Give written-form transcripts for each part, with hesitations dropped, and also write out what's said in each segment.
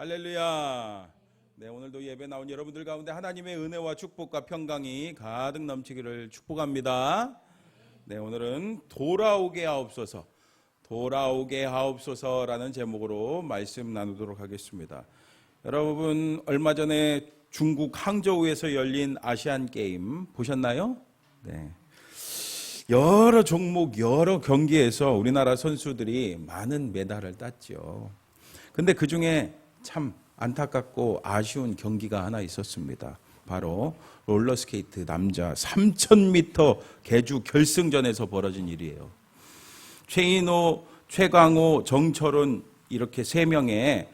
할렐루야. 네, 오늘도 예배 나온 여러분들 가운데 하나님의 은혜와 축복과 평강이 가득 넘치기를 축복합니다. 네, 오늘은 돌아오게 하옵소서라는 제목으로 말씀 나누도록 하겠습니다. 여러분, 얼마 전에 중국 항저우에서 열린 아시안 게임 보셨나요? 네. 여러 종목, 여러 경기에서 우리나라 선수들이 많은 메달을 땄죠. 근데 그 중에 참 안타깝고 아쉬운 경기가 하나 있었습니다. 바로 롤러스케이트 남자 3000m 계주 결승전에서 벌어진 일이에요. 최인호, 최강호, 정철훈 이렇게 3명의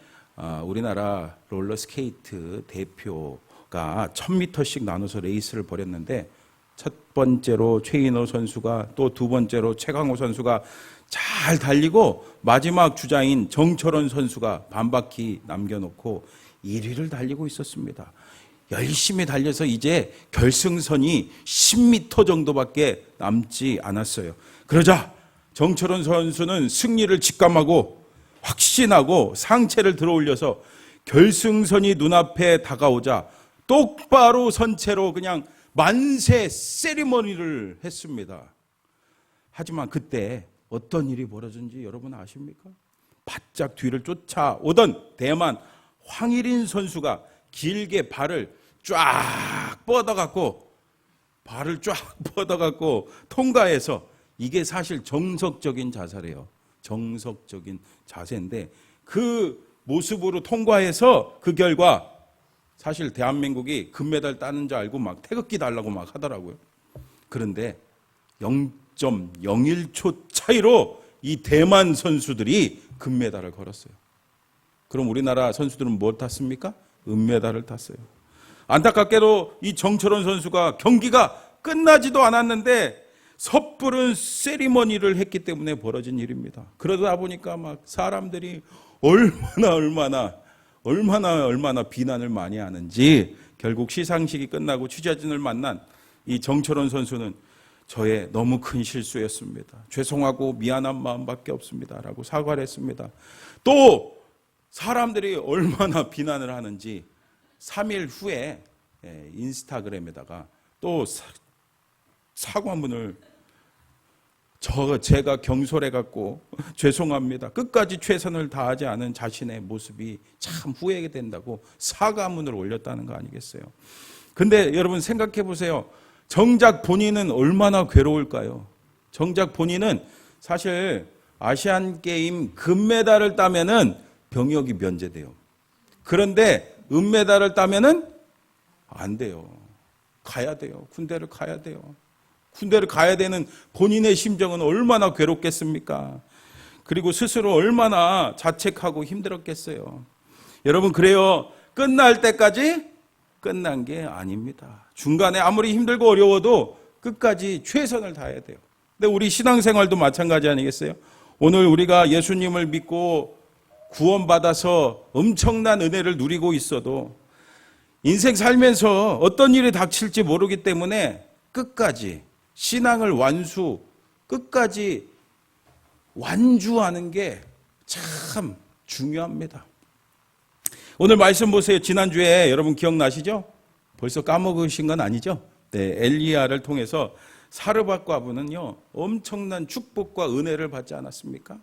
우리나라 롤러스케이트 대표가 1000m씩 나눠서 레이스를 벌였는데 첫 번째로 최인호 선수가 또 두 번째로 최강호 선수가 잘 달리고 마지막 주자인 정철원 선수가 반바퀴 남겨놓고 1위를 달리고 있었습니다. 열심히 달려서 이제 결승선이 10m 정도밖에 남지 않았어요. 그러자 정철원 선수는 승리를 직감하고 확신하고 상체를 들어 올려서 결승선이 눈앞에 다가오자 똑바로 선 채로 그냥 만세 세리머니를 했습니다. 하지만 그때 어떤 일이 벌어진지 여러분 아십니까? 바짝 뒤를 쫓아오던 대만 황일인 선수가 길게 발을 쫙 뻗어갖고 통과해서 이게 사실 정석적인 자세래요. 정석적인 자세인데 그 모습으로 통과해서 그 결과 사실 대한민국이 금메달 따는 줄 알고 막 태극기 달라고 막 하더라고요. 그런데 0.01초 차이로 이 대만 선수들이 금메달을 걸었어요. 그럼 우리나라 선수들은 뭘 탔습니까? 은메달을 탔어요. 안타깝게도 이 정철원 선수가 경기가 끝나지도 않았는데 섣부른 세리머니를 했기 때문에 벌어진 일입니다. 그러다 보니까 막 사람들이 얼마나 비난을 많이 하는지 결국 시상식이 끝나고 취재진을 만난 이 정철원 선수는 저의 너무 큰 실수였습니다. 죄송하고 미안한 마음밖에 없습니다. 라고 사과를 했습니다. 또 사람들이 얼마나 비난을 하는지 3일 후에 인스타그램에다가 또 사과문을 제가 경솔해갖고 죄송합니다. 끝까지 최선을 다하지 않은 자신의 모습이 참 후회가 된다고 사과문을 올렸다는 거 아니겠어요? 근데 여러분 생각해 보세요. 정작 본인은 얼마나 괴로울까요? 정작 본인은 사실 아시안 게임 금메달을 따면은 병역이 면제돼요. 그런데 은메달을 따면은 안 돼요. 가야 돼요. 군대를 가야 돼요. 군대를 가야 되는 본인의 심정은 얼마나 괴롭겠습니까? 그리고 스스로 얼마나 자책하고 힘들었겠어요. 여러분, 그래요. 끝날 때까지 끝난 게 아닙니다. 중간에 아무리 힘들고 어려워도 끝까지 최선을 다해야 돼요. 근데 우리 신앙생활도 마찬가지 아니겠어요? 오늘 우리가 예수님을 믿고 구원받아서 엄청난 은혜를 누리고 있어도 인생 살면서 어떤 일이 닥칠지 모르기 때문에 끝까지 신앙을 끝까지 완주하는 게 참 중요합니다. 오늘 말씀 보세요. 지난주에 여러분 기억나시죠? 벌써 까먹으신 건 아니죠? 네, 엘리야를 통해서 사르밧 과부는요, 엄청난 축복과 은혜를 받지 않았습니까?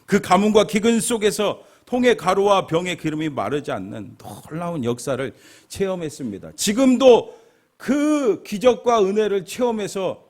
그 가뭄과 기근 속에서 통의 가루와 병의 기름이 마르지 않는 놀라운 역사를 체험했습니다. 지금도 그 기적과 은혜를 체험해서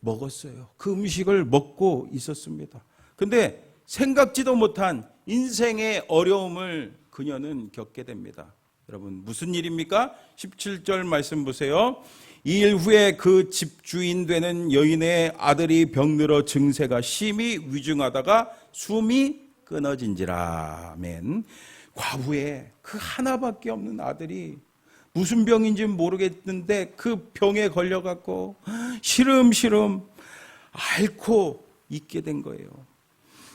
먹었어요. 그 음식을 먹고 있었습니다. 근데 생각지도 못한 인생의 어려움을 그녀는 겪게 됩니다. 여러분, 무슨 일입니까? 17절 말씀 보세요. 2일 후에 그 집주인 되는 여인의 아들이 병들어 증세가 심히 위중하다가 숨이 끊어진지라. 아멘. 과부의 그 하나밖에 없는 아들이 무슨 병인지는 모르겠는데 그 병에 걸려갖고 시름시름 앓고 있게 된 거예요.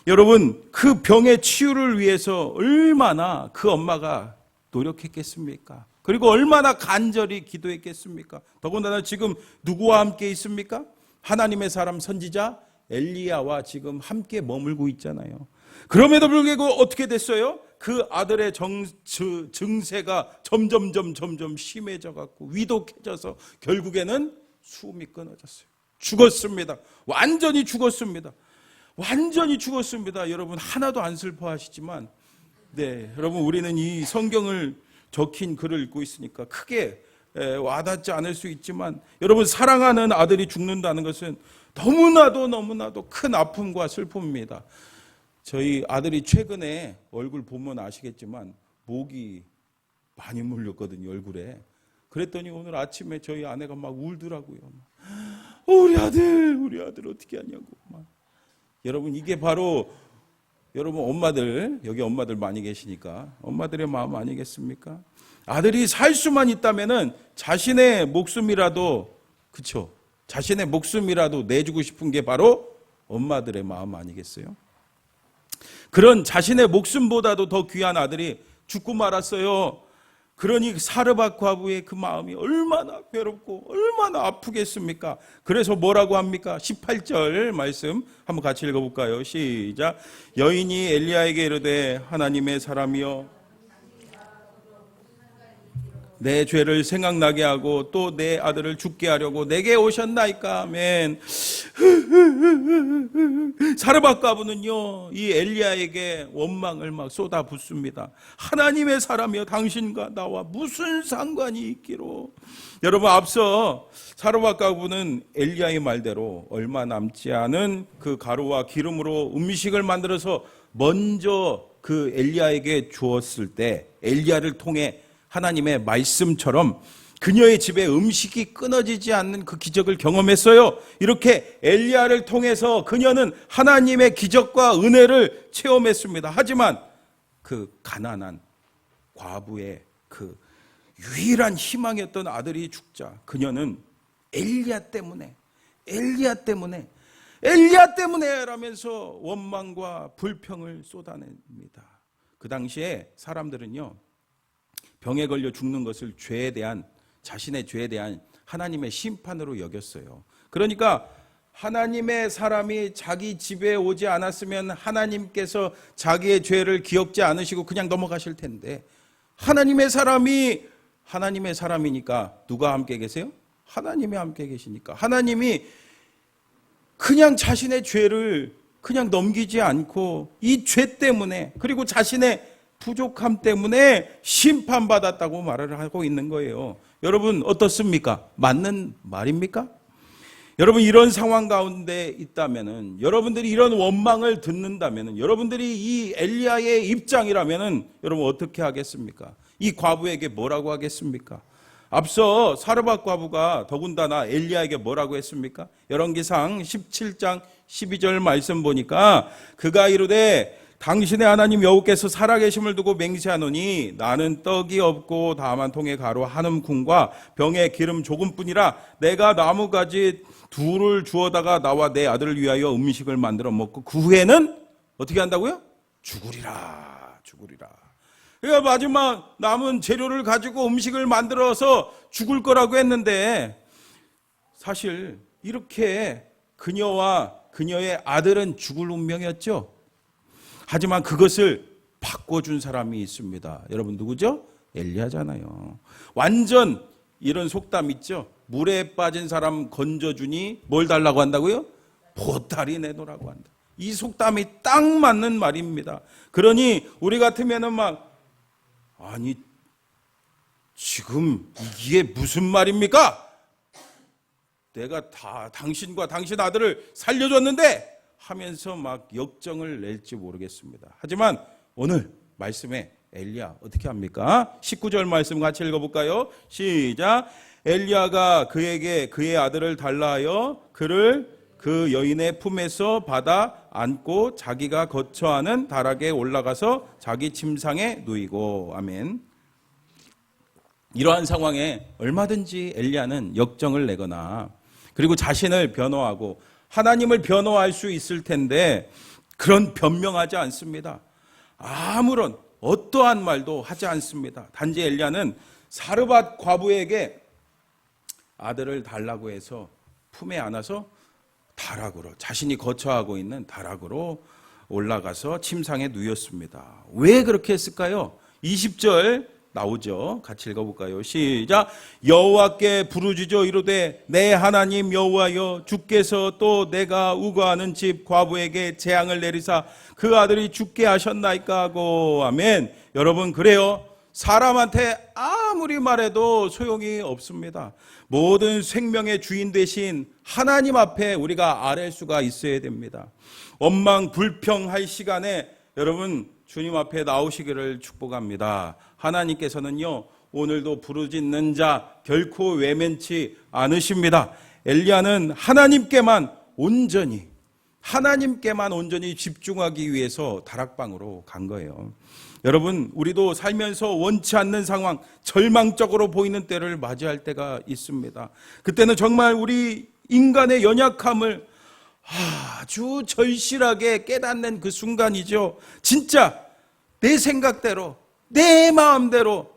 여러분, 그 병의 치유를 위해서 얼마나 그 엄마가 노력했겠습니까? 그리고 얼마나 간절히 기도했겠습니까? 더군다나 지금 누구와 함께 있습니까? 하나님의 사람 선지자 엘리야와 지금 함께 머물고 있잖아요. 그럼에도 불구하고 어떻게 됐어요? 그 아들의 증세가 점점 심해져 갖고 위독해져서 결국에는 숨이 끊어졌어요. 죽었습니다. 완전히 죽었습니다. 완전히 죽었습니다. 여러분 하나도 안 슬퍼하시지만 여러분 우리는 이 성경을 적힌 글을 읽고 있으니까 크게 와닿지 않을 수 있지만 여러분 사랑하는 아들이 죽는다는 것은 너무나도 큰 아픔과 슬픔입니다. 저희 아들이 최근에 얼굴 보면 아시겠지만 목이 많이 물렸거든요, 얼굴에. 그랬더니 오늘 아침에 저희 아내가 막 울더라고요. 우리 아들 어떻게 하냐고. 여러분 이게 바로 여러분 엄마들, 여기 엄마들 많이 계시니까 엄마들의 마음 아니겠습니까? 아들이 살 수만 있다면은 자신의 목숨이라도, 그쵸? 자신의 목숨이라도 내주고 싶은 게 바로 엄마들의 마음 아니겠어요? 그런 자신의 목숨보다도 더 귀한 아들이 죽고 말았어요. 그러니 사르밧 과부의 그 마음이 얼마나 괴롭고 얼마나 아프겠습니까? 그래서 뭐라고 합니까? 18절 말씀 한번 같이 읽어볼까요? 시작. 여인이 엘리야에게 이르되 하나님의 사람이여 내 죄를 생각나게 하고 또 내 아들을 죽게 하려고 내게 오셨나이까? 아멘. 사르밧 과부는요 이 엘리야에게 원망을 막 쏟아붓습니다. 하나님의 사람이여 당신과 나와 무슨 상관이 있기로. 여러분 앞서 사르밧 과부는 엘리야의 말대로 얼마 남지 않은 그 가루와 기름으로 음식을 만들어서 먼저 그 엘리야에게 주었을 때 엘리야를 통해 하나님의 말씀처럼 그녀의 집에 음식이 끊어지지 않는 그 기적을 경험했어요. 이렇게 엘리야를 통해서 그녀는 하나님의 기적과 은혜를 체험했습니다. 하지만 그 가난한 과부의 그 유일한 희망이었던 아들이 죽자 그녀는 엘리야 때문에 라면서 원망과 불평을 쏟아냅니다. 그 당시에 사람들은요 병에 걸려 죽는 것을 자신의 죄에 대한 하나님의 심판으로 여겼어요. 그러니까 하나님의 사람이 자기 집에 오지 않았으면 하나님께서 자기의 죄를 기억지 않으시고 그냥 넘어가실 텐데 하나님의 사람이니까 누가 함께 계세요? 하나님이 함께 계시니까 하나님이 그냥 자신의 죄를 그냥 넘기지 않고 이 죄 때문에 그리고 자신의 부족함 때문에 심판받았다고 말을 하고 있는 거예요. 여러분 어떻습니까? 맞는 말입니까? 여러분 이런 상황 가운데 있다면은 여러분들이 이런 원망을 듣는다면은 여러분들이 이 엘리야의 입장이라면은 여러분 어떻게 하겠습니까? 이 과부에게 뭐라고 하겠습니까? 앞서 사르밧 과부가 더군다나 엘리야에게 뭐라고 했습니까? 열왕기상 17장 12절 말씀 보니까 그가 이르되 당신의 하나님 여호께서 살아계심을 두고 맹세하노니 나는 떡이 없고 다만 통에 가루 한 움큼과 병에 기름 조금뿐이라 내가 나무가지 둘을 주어다가 나와 내 아들을 위하여 음식을 만들어 먹고 그 후에는 어떻게 한다고요? 죽으리라. 그러니까 마지막 남은 재료를 가지고 음식을 만들어서 죽을 거라고 했는데 사실 이렇게 그녀와 그녀의 아들은 죽을 운명이었죠. 하지만 그것을 바꿔준 사람이 있습니다. 여러분 누구죠? 엘리야잖아요. 완전 이런 속담 있죠? 물에 빠진 사람 건져주니 뭘 달라고 한다고요? 보따리 내놓으라고 한다. 이 속담이 딱 맞는 말입니다. 그러니 우리 같으면은 아니 지금 이게 무슨 말입니까? 내가 다 당신과 당신 아들을 살려줬는데 하면서 막 역정을 낼지 모르겠습니다. 하지만 오늘 말씀에 엘리야 어떻게 합니까? 19절 말씀 같이 읽어볼까요? 시작. 엘리야가 그에게 그의 아들을 달라 하여 그를 그 여인의 품에서 받아 안고 자기가 거처하는 다락에 올라가서 자기 침상에 누이고. 아멘. 이러한 상황에 얼마든지 엘리야는 역정을 내거나 그리고 자신을 변호하고 하나님을 변호할 수 있을 텐데 그런 변명하지 않습니다. 아무런 어떠한 말도 하지 않습니다. 단지 엘리야는 사르밧 과부에게 아들을 달라고 해서 품에 안아서 다락으로 자신이 거처하고 있는 다락으로 올라가서 침상에 누웠습니다. 왜 그렇게 했을까요? 20절 나오죠. 같이 읽어볼까요? 시작. 여호와께 부르짖어 이르되 내 하나님 여호와여, 주께서 또 내가 우거하는 집 과부에게 재앙을 내리사 그 아들이 죽게 하셨나이까 하고. 아멘. 여러분, 그래요. 사람한테 아무리 말해도 소용이 없습니다. 모든 생명의 주인 되신 하나님 앞에 우리가 아랠 수가 있어야 됩니다. 원망 불평할 시간에 여러분 주님 앞에 나오시기를 축복합니다. 하나님께서는요, 오늘도 부르짖는 자 결코 외면치 않으십니다. 엘리야는 하나님께만 온전히 집중하기 위해서 다락방으로 간 거예요. 여러분, 우리도 살면서 원치 않는 상황, 절망적으로 보이는 때를 맞이할 때가 있습니다. 그때는 정말 우리 인간의 연약함을 아주 절실하게 깨닫는 그 순간이죠. 진짜 내 생각대로, 내 마음대로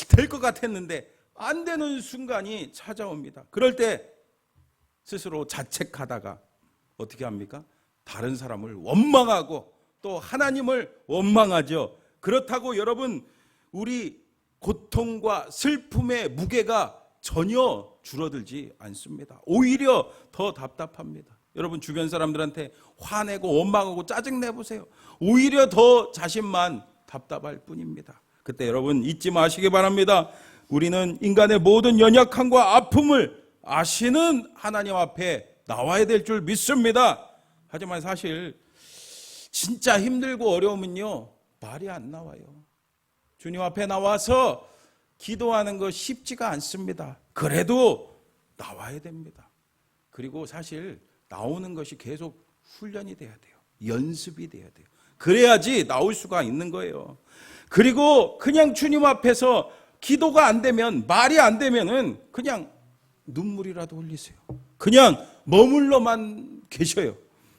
될 것 같았는데 안 되는 순간이 찾아옵니다. 그럴 때 스스로 자책하다가 어떻게 합니까? 다른 사람을 원망하고 또 하나님을 원망하죠. 그렇다고 여러분, 우리 고통과 슬픔의 무게가 전혀 줄어들지 않습니다. 오히려 더 답답합니다. 여러분, 주변 사람들한테 화내고 원망하고 짜증내보세요. 오히려 더 자신만 답답할 뿐입니다. 그때 여러분 잊지 마시기 바랍니다. 우리는 인간의 모든 연약함과 아픔을 아시는 하나님 앞에 나와야 될 줄 믿습니다. 하지만 사실 진짜 힘들고 어려우면요, 말이 안 나와요. 주님 앞에 나와서 기도하는 거 쉽지가 않습니다. 그래도 나와야 됩니다. 그리고 사실 나오는 것이 계속 훈련이 돼야 돼요. 연습이 돼야 돼요. 그래야지 나올 수가 있는 거예요. 그리고 그냥 주님 앞에서 기도가 안 되면, 말이 안 되면은 그냥 눈물이라도 흘리세요. 그냥 머물러만 계셔요.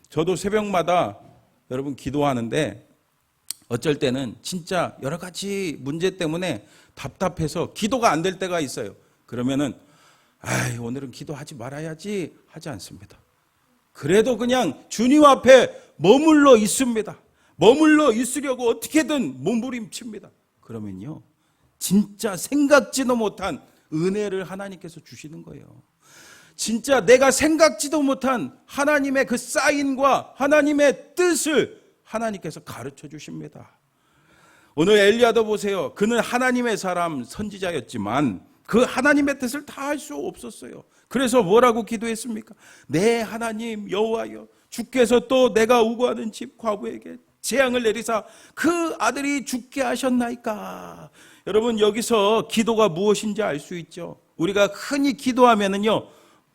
저도 새벽마다 여러분 기도하는데 어쩔 때는 진짜 여러 가지 문제 때문에 답답해서 기도가 안 될 때가 있어요. 그러면은 오늘은 기도하지 말아야지 하지 않습니다. 그래도 그냥 주님 앞에 머물러 있습니다. 머물러 있으려고 어떻게든 몸부림칩니다. 그러면요, 진짜 생각지도 못한 은혜를 하나님께서 주시는 거예요. 진짜 내가 생각지도 못한 하나님의 그 사인과 하나님의 뜻을 하나님께서 가르쳐 주십니다. 오늘 엘리야도 보세요. 그는 하나님의 사람, 선지자였지만 그 하나님의 뜻을 다 할 수 없었어요. 그래서 뭐라고 기도했습니까? 내 하나님 여호와여, 주께서 또 내가 우거하는 집 과부에게 재앙을 내리사 그 아들이 죽게 하셨나이까. 여러분, 여기서 기도가 무엇인지 알 수 있죠. 우리가 흔히 기도하면은요,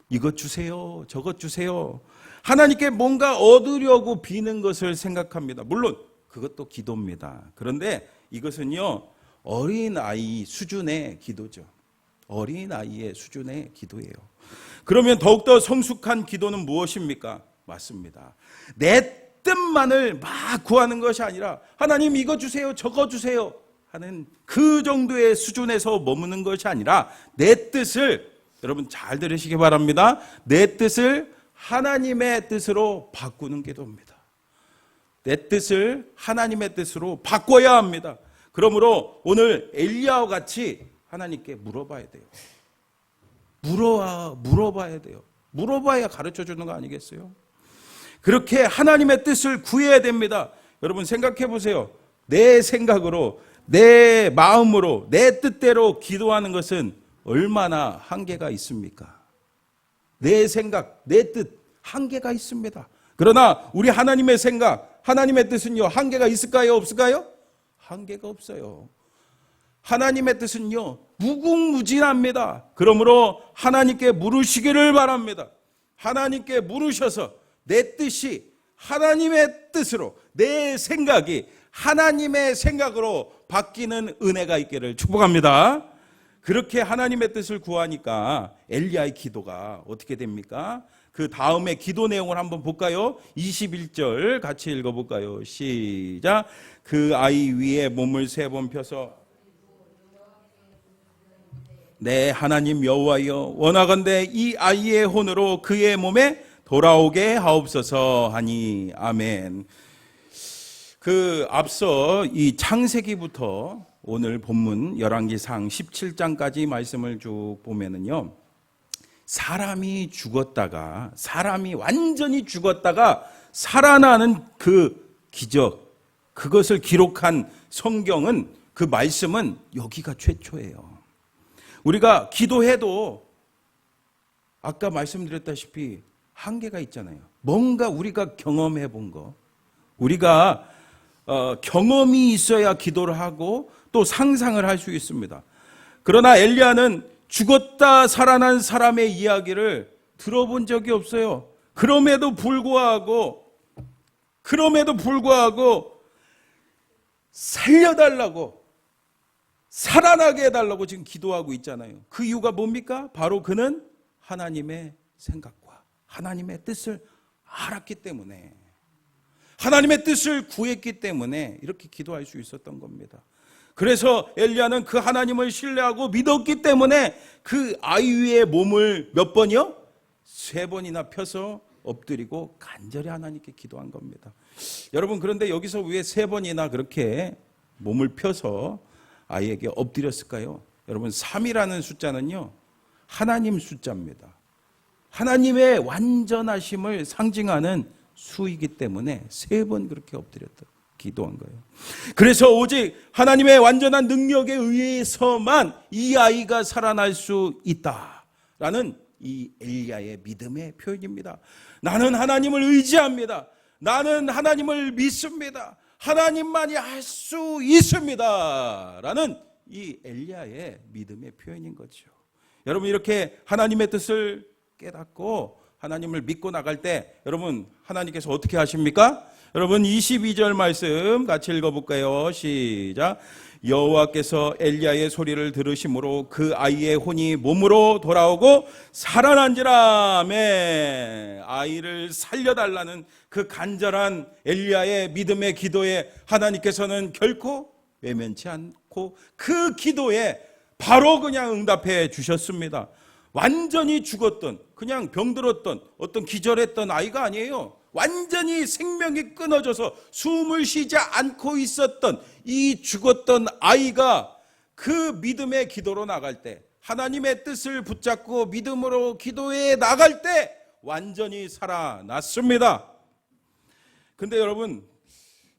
이것 주세요, 저것 주세요, 하나님께 뭔가 얻으려고 비는 것을 생각합니다. 물론 그것도 기도입니다. 그런데 이것은요, 어린아이 수준의 기도죠. 어린아이의 수준의 기도예요. 그러면 더욱더 성숙한 기도는 무엇입니까? 맞습니다. 내 뜻만을 막 구하는 것이 아니라 하나님 이거 주세요, 저거 주세요 하는 그 정도의 수준에서 머무는 것이 아니라 내 뜻을, 여러분 잘 들으시기 바랍니다. 내 뜻을 하나님의 뜻으로 바꾸는 기도입니다. 내 뜻을 하나님의 뜻으로 바꿔야 합니다. 그러므로 오늘 엘리야와 같이 하나님께 물어봐야 돼요. 물어봐야 돼요. 물어봐야 가르쳐 주는 거 아니겠어요? 그렇게 하나님의 뜻을 구해야 됩니다. 여러분 생각해 보세요. 내 생각으로, 내 마음으로, 내 뜻대로 기도하는 것은 얼마나 한계가 있습니까? 내 생각, 내 뜻, 한계가 있습니다. 그러나 우리 하나님의 생각, 하나님의 뜻은요, 한계가 있을까요? 없을까요? 한계가 없어요. 하나님의 뜻은요, 무궁무진합니다. 그러므로 하나님께 물으시기를 바랍니다. 하나님께 물으셔서 내 뜻이 하나님의 뜻으로, 내 생각이 하나님의 생각으로 바뀌는 은혜가 있기를 축복합니다. 그렇게 하나님의 뜻을 구하니까 엘리야의 기도가 어떻게 됩니까? 그 다음에 기도 내용을 한번 볼까요? 21절 같이 읽어볼까요? 시작. 그 아이 위에 몸을 3번 펴서 내 하나님 여호와여, 원하건대 이 아이의 혼으로 그의 몸에 돌아오게 하옵소서 하니 아멘. 앞서 이 창세기부터 오늘 본문 열왕기상 17장까지 말씀을 쭉 보면은요, 사람이 완전히 죽었다가 살아나는 그 기적, 그것을 기록한 성경은, 그 말씀은 여기가 최초예요. 우리가 기도해도 아까 말씀드렸다시피 한계가 있잖아요. 뭔가 우리가 경험해 본 거, 우리가 경험이 있어야 기도를 하고 또 상상을 할 수 있습니다. 그러나 엘리야는 죽었다 살아난 사람의 이야기를 들어본 적이 없어요. 그럼에도 불구하고 살려달라고, 살아나게 해달라고 지금 기도하고 있잖아요. 그 이유가 뭡니까? 바로 그는 하나님의 생각과 하나님의 뜻을 알았기 때문에, 하나님의 뜻을 구했기 때문에 이렇게 기도할 수 있었던 겁니다. 그래서 엘리야는 그 하나님을 신뢰하고 믿었기 때문에 그 아이 위에 몸을 몇 번이요? 3번이나 펴서 엎드리고 간절히 하나님께 기도한 겁니다. 여러분, 그런데 여기서 왜 3번이나 그렇게 몸을 펴서 아이에게 엎드렸을까요? 여러분, 3이라는 숫자는요, 하나님 숫자입니다. 하나님의 완전하심을 상징하는 수이기 때문에 3번 그렇게 엎드렸다 기도한 거예요. 그래서 오직 하나님의 완전한 능력에 의해서만 이 아이가 살아날 수 있다라는 이 엘리야의 믿음의 표현입니다. 나는 하나님을 의지합니다. 나는 하나님을 믿습니다. 하나님만이 할 수 있습니다 라는 이 엘리야의 믿음의 표현인 거죠. 여러분, 이렇게 하나님의 뜻을 깨닫고 하나님을 믿고 나갈 때 여러분, 하나님께서 어떻게 하십니까? 여러분, 22절 말씀 같이 읽어볼까요? 시작. 여호와께서 엘리야의 소리를 들으심으로 그 아이의 혼이 몸으로 돌아오고 살아난지라. 아멘. 아이를 살려달라는 그 간절한 엘리야의 믿음의 기도에 하나님께서는 결코 외면치 않고 그 기도에 바로 그냥 응답해 주셨습니다. 완전히 죽었던, 그냥 병들었던, 어떤 기절했던 아이가 아니에요. 완전히 생명이 끊어져서 숨을 쉬지 않고 있었던 이 죽었던 아이가 그 믿음의 기도로 나갈 때, 하나님의 뜻을 붙잡고 믿음으로 기도해 나갈 때 완전히 살아났습니다. 근데 여러분,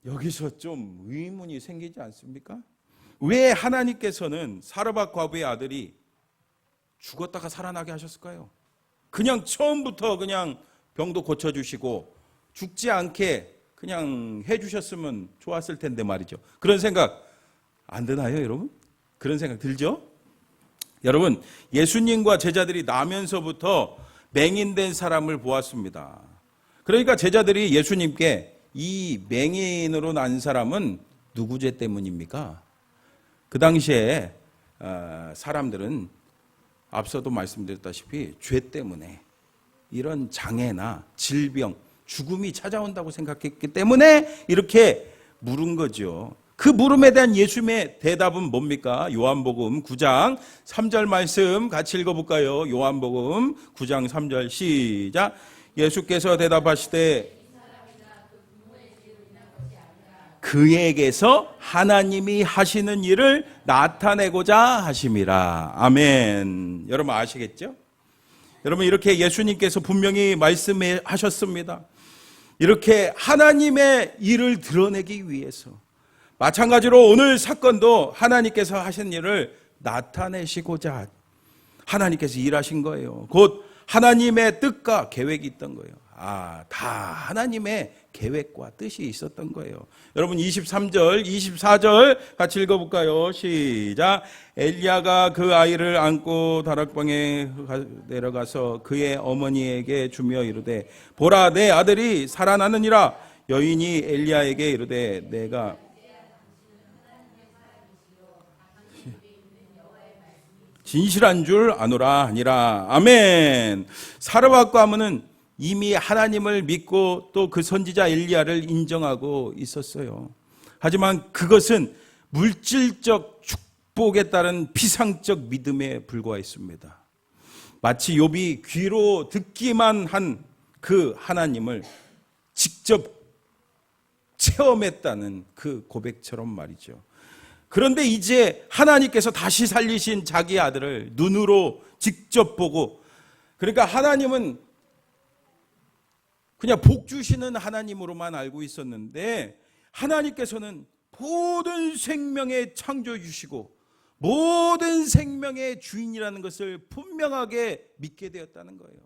여기서 좀 의문이 생기지 않습니까? 왜 하나님께서는 사르밧 과부의 아들이 죽었다가 살아나게 하셨을까요? 그냥 처음부터 그냥 병도 고쳐주시고 죽지 않게 그냥 해주셨으면 좋았을 텐데 말이죠. 그런 생각 안 드나요, 여러분? 그런 생각 들죠? 여러분, 예수님과 제자들이 나면서부터 맹인된 사람을 보았습니다. 그러니까 제자들이 예수님께 이 맹인으로 난 사람은 누구 죄 때문입니까? 그 당시에 사람들은 앞서도 말씀드렸다시피 죄 때문에 이런 장애나 질병, 죽음이 찾아온다고 생각했기 때문에 이렇게 물은 거죠. 그 물음에 대한 예수님의 대답은 뭡니까? 요한복음 9장 3절 말씀 같이 읽어볼까요? 요한복음 9장 3절 시작. 예수께서 대답하시되 그에게서 하나님이 하시는 일을 나타내고자 하심이라. 아멘. 여러분 아시겠죠? 여러분, 이렇게 예수님께서 분명히 말씀하셨습니다. 이렇게 하나님의 일을 드러내기 위해서, 마찬가지로 오늘 사건도 하나님께서 하신 일을 나타내시고자 하나님께서 일하신 거예요. 곧 하나님의 뜻과 계획이 있던 거예요. 다 하나님의 계획과 뜻이 있었던 거예요. 여러분, 23절, 24절 같이 읽어볼까요? 시작. 엘리야가 그 아이를 안고 다락방에 내려가서 그의 어머니에게 주며 이르되 보라, 내 아들이 살아나느니라. 여인이 엘리야에게 이르되 내가 진실한 줄 아노라 하니라. 아멘. 사르밧 과부는 이미 하나님을 믿고 또 그 선지자 엘리야를 인정하고 있었어요. 하지만 그것은 물질적 축복에 따른 피상적 믿음에 불과했습니다. 마치 욥이 귀로 듣기만 한 그 하나님을 직접 체험했다는 그 고백처럼 말이죠. 그런데 이제 하나님께서 다시 살리신 자기 아들을 눈으로 직접 보고, 그러니까 하나님은 그냥 복 주시는 하나님으로만 알고 있었는데 하나님께서는 모든 생명의 창조주시고 모든 생명의 주인이라는 것을 분명하게 믿게 되었다는 거예요.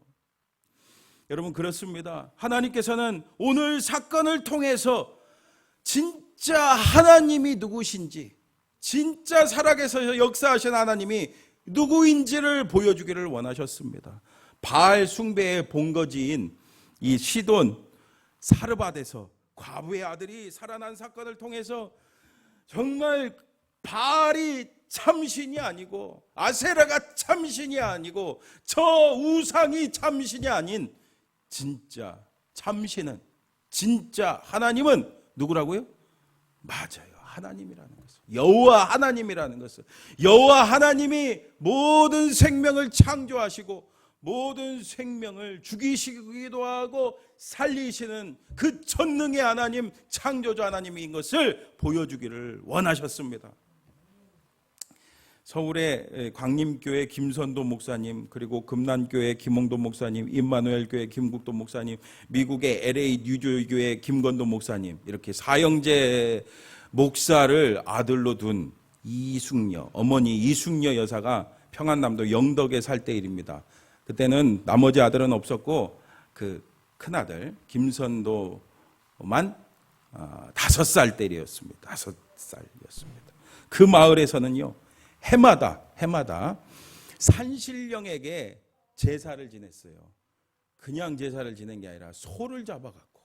여러분, 그렇습니다. 하나님께서는 오늘 사건을 통해서 진짜 하나님이 누구신지, 진짜 살아계셔서 역사하신 하나님이 누구인지를 보여주기를 원하셨습니다. 바알 숭배의 본거지인 이 시돈 사르밧에서 과부의 아들이 살아난 사건을 통해서 정말 바알이 참신이 아니고 아세라가 참신이 아니고 저 우상이 참신이 아닌 진짜 참신은, 진짜 하나님은 누구라고요? 맞아요, 하나님이라는 것을, 여호와 하나님이라는 것을, 여호와 하나님이 모든 생명을 창조하시고 모든 생명을 죽이시기도 하고 살리시는 그 전능의 하나님, 창조주 하나님인 것을 보여주기를 원하셨습니다. 서울의 광림교회 김선도 목사님, 그리고 금난교회 김홍도 목사님, 임마누엘교회 김국도 목사님, 미국의 LA 뉴조교회 김건도 목사님, 이렇게 사형제 목사를 아들로 둔 이숙녀, 어머니 이숙녀 여사가 평안남도 영덕에 살 때 일입니다. 그때는 나머지 아들은 없었고 그 큰아들 김선도만 5살 때였습니다. 5살이었습니다. 그 마을에서는요, 해마다 산신령에게 제사를 지냈어요. 그냥 제사를 지낸 게 아니라 소를 잡아갖고,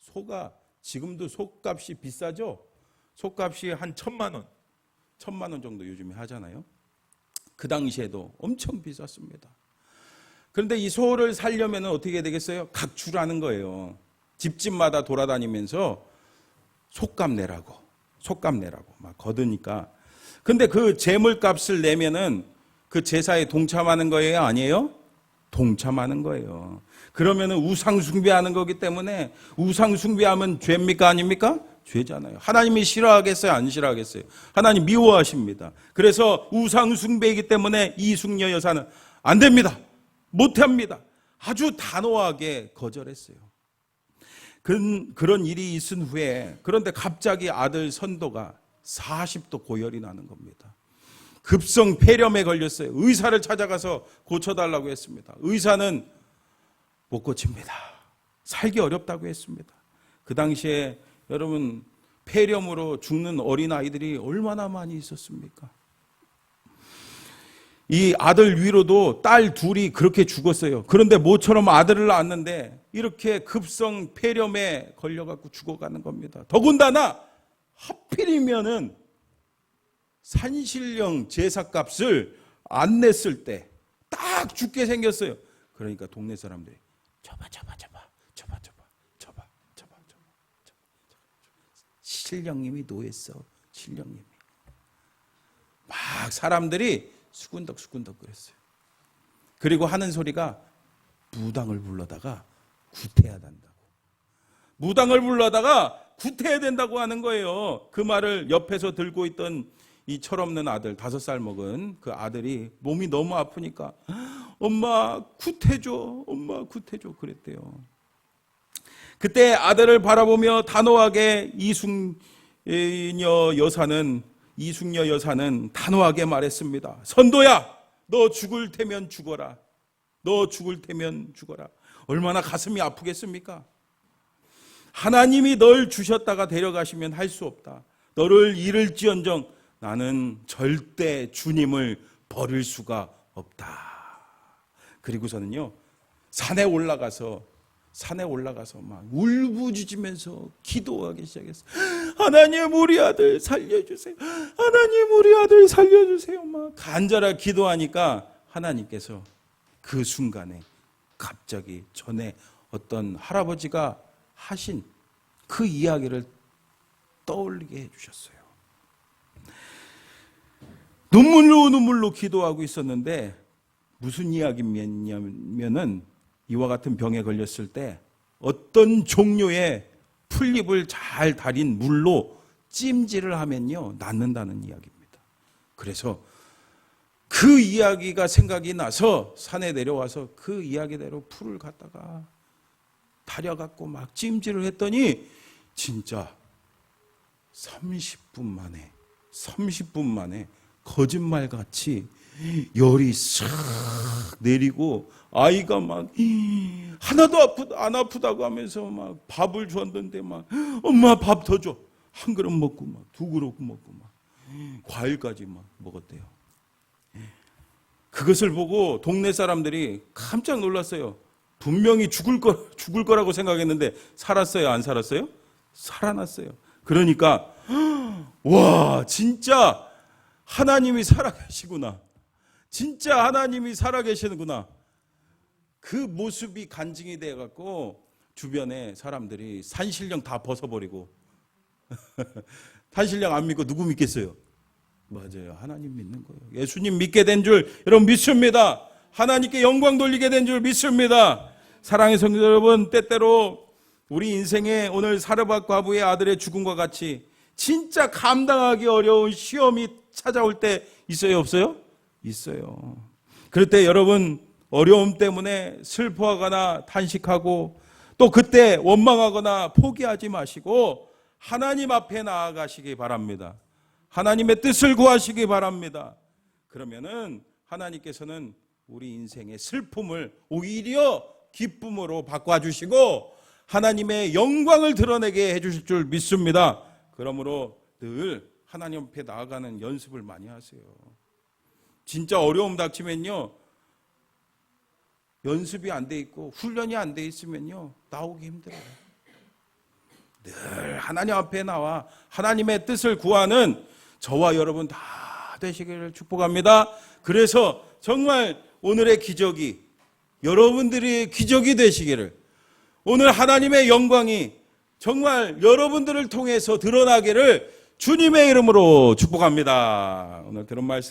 소가 지금도 소값이 비싸죠. 소값이 한 1,000만 원 정도 요즘에 하잖아요. 그 당시에도 엄청 비쌌습니다. 그런데 이 소를 살려면 어떻게 되겠어요? 각주라는 거예요. 집집마다 돌아다니면서 속값 내라고 막 거두니까. 근데 그 재물값을 내면은 그 제사에 동참하는 거예요, 아니에요? 동참하는 거예요. 그러면은 우상 숭배하는 거기 때문에, 우상 숭배하면 죄입니까, 아닙니까? 죄잖아요. 하나님이 싫어하겠어요, 안 싫어하겠어요? 하나님 미워하십니다. 그래서 우상 숭배이기 때문에 이숙녀 여사는 안 됩니다, 못합니다, 아주 단호하게 거절했어요. 그런 일이 있은 후에, 그런데 갑자기 아들 선도가 40도 고열이 나는 겁니다. 급성 폐렴에 걸렸어요. 의사를 찾아가서 고쳐달라고 했습니다. 의사는 못 고칩니다. 살기 어렵다고 했습니다. 그 당시에 여러분, 폐렴으로 죽는 어린아이들이 얼마나 많이 있었습니까? 이 아들 위로도 딸 둘이 그렇게 죽었어요. 그런데 모처럼 아들을 낳았는데 이렇게 급성 폐렴에 걸려갖고 죽어가는 겁니다. 더군다나 하필이면은 산신령 제사값을 안 냈을 때 딱 죽게 생겼어요. 그러니까 동네 사람들이 줘봐. 신령님이 노했어. 신령님이. 막 사람들이 수군덕 그랬어요. 그리고 하는 소리가 무당을 불러다가 구태야 된다고. 무당을 불러다가 구태야 된다고 하는 거예요. 그 말을 옆에서 들고 있던 이 철없는 아들, 5살 먹은 그 아들이 몸이 너무 아프니까 엄마 구태줘 그랬대요. 그때 아들을 바라보며 단호하게 이숙녀 여사는 단호하게 말했습니다. 선도야, 너 죽을 테면 죽어라. 얼마나 가슴이 아프겠습니까? 하나님이 널 주셨다가 데려가시면 할 수 없다. 너를 잃을지언정 나는 절대 주님을 버릴 수가 없다. 그리고서는요, 산에 올라가서 막 울부짖으면서 기도하기 시작했어요. 하나님, 우리 아들 살려주세요. 막 간절하게 기도하니까 하나님께서 그 순간에 갑자기 전에 어떤 할아버지가 하신 그 이야기를 떠올리게 해주셨어요. 눈물로 기도하고 있었는데 무슨 이야기냐면은 이와 같은 병에 걸렸을 때 어떤 종류의 풀잎을 잘 달인 물로 찜질을 하면요 낫는다는 이야기입니다. 그래서 그 이야기가 생각이 나서 산에 내려와서 그 이야기대로 풀을 갖다가 달여갖고 막 찜질을 했더니 진짜 30분 만에 거짓말같이 열이 싹 내리고 아이가 막 하나도 안 아프다고 하면서 막 밥을 줬는데 막 엄마 밥 더 줘. 한 그릇 먹고 막 두 그릇 먹고 막 과일까지 막 먹었대요. 그것을 보고 동네 사람들이 깜짝 놀랐어요. 분명히 죽을 거라고 생각했는데 살았어요, 안 살았어요? 살아났어요. 그러니까 와, 진짜 하나님이 살아계시구나. 진짜 하나님이 살아계시는구나. 그 모습이 간증이 돼갖고 주변에 사람들이 산신령 다 벗어버리고 산신령 안 믿고 누구 믿겠어요? 맞아요. 하나님 믿는 거예요. 예수님 믿게 된 줄 여러분 믿습니다. 하나님께 영광 돌리게 된 줄 믿습니다. 사랑의 성도 여러분, 때때로 우리 인생에 오늘 사르밧 과부의 아들의 죽음과 같이 진짜 감당하기 어려운 시험이 찾아올 때 있어요, 없어요? 있어요. 그럴 때 여러분 어려움 때문에 슬퍼하거나 탄식하고 또 그때 원망하거나 포기하지 마시고 하나님 앞에 나아가시기 바랍니다. 하나님의 뜻을 구하시기 바랍니다. 그러면은 하나님께서는 우리 인생의 슬픔을 오히려 기쁨으로 바꿔주시고 하나님의 영광을 드러내게 해주실 줄 믿습니다. 그러므로 늘 하나님 앞에 나아가는 연습을 많이 하세요. 진짜 어려움 닥치면요 연습이 안 돼 있고 훈련이 안 돼 있으면요 나오기 힘들어요. 늘 하나님 앞에 나와 하나님의 뜻을 구하는 저와 여러분 다 되시기를 축복합니다. 그래서 정말 오늘의 기적이 여러분들이 기적이 되시기를, 오늘 하나님의 영광이 정말 여러분들을 통해서 드러나기를 주님의 이름으로 축복합니다. 오늘 들은 말씀